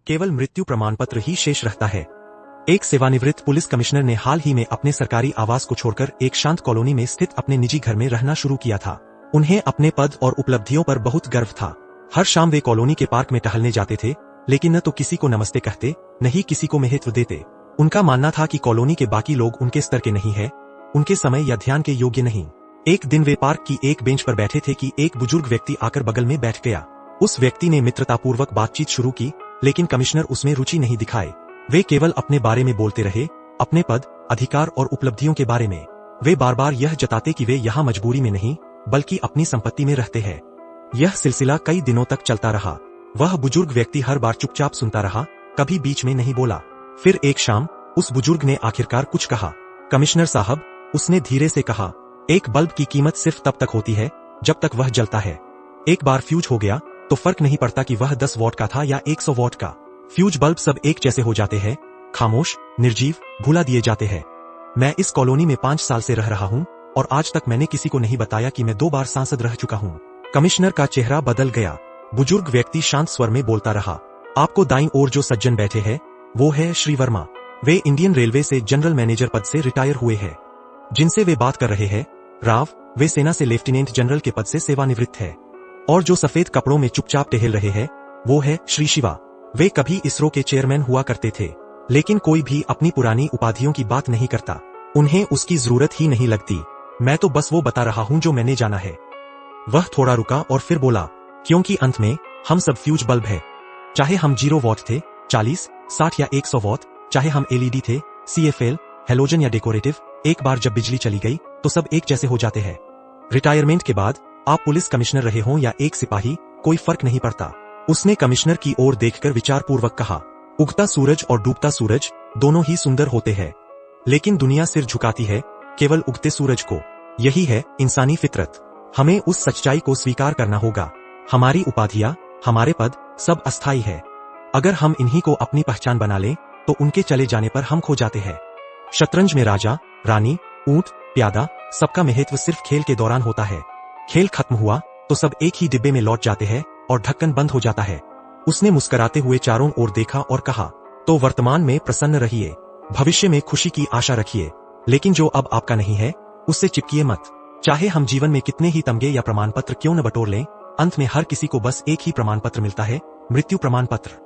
केवल मृत्यु प्रमाण पत्र ही शेष रहता है। एक सेवानिवृत्त पुलिस कमिश्नर ने हाल ही में अपने सरकारी आवास को छोड़कर एक शांत कॉलोनी में स्थित अपने निजी घर में रहना शुरू किया था। उन्हें अपने पद और उपलब्धियों पर बहुत गर्व था। हर शाम वे कॉलोनी के पार्क में टहलने जाते थे, लेकिन न तो किसी को नमस्ते कहते, न ही किसी को महत्व देते। उनका मानना था कि कॉलोनी के बाकी लोग उनके स्तर के नहीं है, उनके समय या ध्यान के योग्य नहीं। एक दिन वे पार्क की एक बेंच पर बैठे थे कि एक बुजुर्ग व्यक्ति आकर बगल में बैठ गया। उस व्यक्ति ने मित्रतापूर्वक बातचीत शुरू की, लेकिन कमिश्नर उसमें रुचि नहीं दिखाए। वे केवल अपने बारे में बोलते रहे, अपने पद, अधिकार और उपलब्धियों के बारे में। वे बार बार यह जताते कि वे यहाँ मजबूरी में नहीं, बल्कि अपनी संपत्ति में रहते हैं। यह सिलसिला कई दिनों तक चलता रहा। वह बुजुर्ग व्यक्ति हर बार चुपचाप सुनता रहा, कभी बीच में नहीं बोला। फिर एक शाम उस बुजुर्ग ने आखिरकार कुछ कहा। कमिश्नर साहब, उसने धीरे से कहा, एक बल्ब की कीमत सिर्फ तब तक होती है जब तक वह जलता है। एक बार फ्यूज हो गया तो फर्क नहीं पड़ता कि वह 10 वॉट का था या 100 वॉट का। फ्यूज बल्ब सब एक जैसे हो जाते हैं, खामोश, निर्जीव, भुला दिए जाते हैं। मैं इस कॉलोनी में 5 साल से रह रहा हूँ और आज तक मैंने किसी को नहीं बताया कि मैं 2 बार सांसद रह चुका हूँ। कमिश्नर का चेहरा बदल गया। बुजुर्ग व्यक्ति शांत स्वर में बोलता रहा, आपको दाईं ओर जो सज्जन बैठे हैं वो है श्री वर्मा। वे इंडियन रेलवे से जनरल मैनेजर पद से रिटायर हुए हैं। जिनसे वे बात कर रहे हैं, राव, वे सेना से लेफ्टिनेंट जनरल के पद से सेवानिवृत्त है। और जो सफेद कपड़ों में चुपचाप टहल रहे हैं वो है श्री शिवा। वे कभी इसरो के चेयरमैन हुआ करते थे, लेकिन कोई भी अपनी पुरानी उपाधियों की बात नहीं करता। उन्हें उसकी जरूरत ही नहीं लगती। मैं तो बस वो बता रहा हूं जो मैंने जाना है। वह थोड़ा रुका और फिर बोला, क्योंकि अंत में हम सब फ्यूज बल्ब है। चाहे हम 0 वॉट थे, 40, 60 या 100 वॉट, चाहे हम एलईडी थे, सीएफएल, हेलोजन या डेकोरेटिव, एक बार जब बिजली चली गई तो सब एक जैसे हो जाते हैं। रिटायरमेंट के बाद आप पुलिस कमिश्नर रहे हों या एक सिपाही, कोई फर्क नहीं पड़ता। उसने कमिश्नर की ओर देखकर विचारपूर्वक कहा, उगता सूरज और डूबता सूरज दोनों ही सुंदर होते हैं, लेकिन दुनिया सिर झुकाती है केवल उगते सूरज को। यही है इंसानी फितरत। हमें उस सच्चाई को स्वीकार करना होगा। हमारी उपाधियां, हमारे पद, सब अस्थायी है। अगर हम इन्हीं को अपनी पहचान बना लें तो उनके चले जाने पर हम खो जाते हैं। शतरंज में राजा, रानी, ऊंट, प्यादा, सबका महत्व सिर्फ खेल के दौरान होता है। खेल खत्म हुआ तो सब एक ही डिब्बे में लौट जाते हैं और ढक्कन बंद हो जाता है। उसने मुस्कुराते हुए चारों ओर देखा और कहा, तो वर्तमान में प्रसन्न रहिए, भविष्य में खुशी की आशा रखिए, लेकिन जो अब आपका नहीं है उससे चिपकिए मत। चाहे हम जीवन में कितने ही तमगे या प्रमाण पत्र क्यों न बटोर लें, अंत में हर किसी को बस एक ही प्रमाण पत्र मिलता है, मृत्यु प्रमाण पत्र।